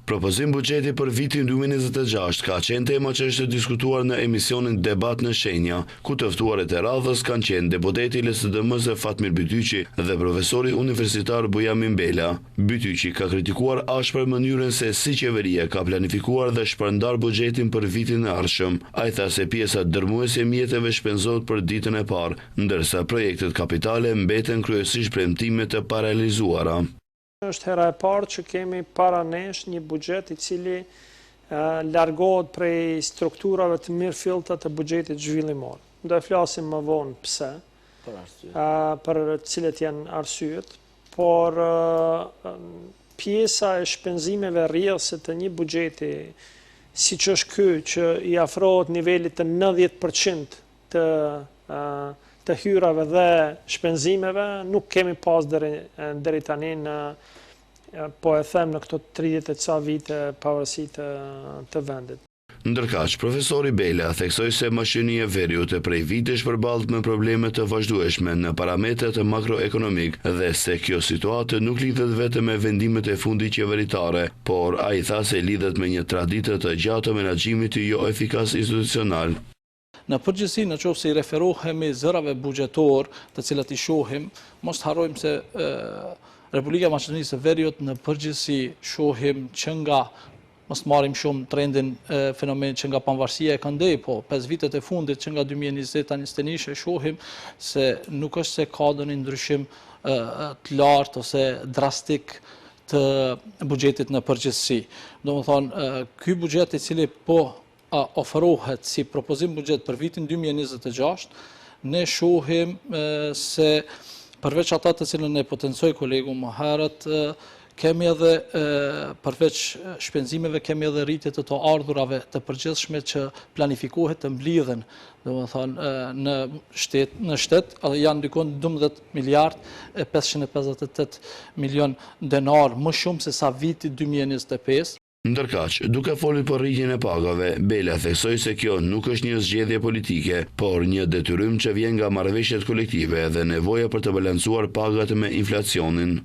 Propozim buxheti për vitin 2026 ka qenë tema që është diskutuar në emisionin Debat në Shenja, ku të ftuarit e radhës kanë qenë deputeti LSDM-s Fatmir Bytyqi dhe profesori universitar Bujamin Bela. Bytyqi ka kritikuar ashpër mënyrën se si qeveria ka planifikuar dhe shpërndar buxhetin për vitin e ardhshëm. Ai tha se pjesa dërmuese e mjeteve shpenzohet për ditën e parë, ndërsa projektet kapitale mbeten kryesisht premtime të parealizuara. Është hera e parë që kemi para nesh një buxhet i cili largohet prej strukturave të mirëfillta të buxhetit zhvillimor. Do e flasim më vonë pse, për cilët janë arsyet, por pjesa e shpenzimeve rrjedhëse të një buxheti, siç është ky që i afrohet nivelit të 90% të hyrave dhe shpenzimeve, nuk kemi pas deri tani po e them në këto 30 e ca vite pavarësi të vendit. Ndërkaq, profesori Bela theksoi se mashini e veriut e prej vitesh përballet me probleme të vazhdueshme në parametrat makroekonomik dhe se kjo situatë nuk lidhet vetëm me vendimet e fundit qeveritare, por ai tha se lidhet me një traditë të gjatë të menaxhimit jo efikas institucional. Në përgjithësi, nëse i referohemi zërave buxhetor, të cilat i shohim, mos harrojmë se Republika e Maqedonisë së Veriut në përgjithësi shohim që nga, mos marrim shumë trendin fenomenit që nga pavarësia e këndej, po 5 vitet e fundit që nga 2020-2021 shohim se nuk është se ka ndonjë ndryshim të lartë ose drastik të buxhetit në përgjithësi. Domethënë, ky buxhet i cili po ofrohet si propozim buxhet për vitin 2026, ne shohim se përveç ata të cilën e potencoi kolegu më herët, kemi edhe përveç shpenzimeve kemi edhe rritje të ardhurave të përgjithshme që planifikohet të mblidhen, domethënë në shtet, janë ndikon 12 miliard e 558 milion denar, më shumë se sa viti 2025. Ndërkaq, duke folur për rritjen e pagave, Bela theksoi se kjo nuk është një zgjedhje politike, por një detyrim që vjen nga marrëveshjet kolektive dhe nevoja për të balancuar pagat me inflacionin.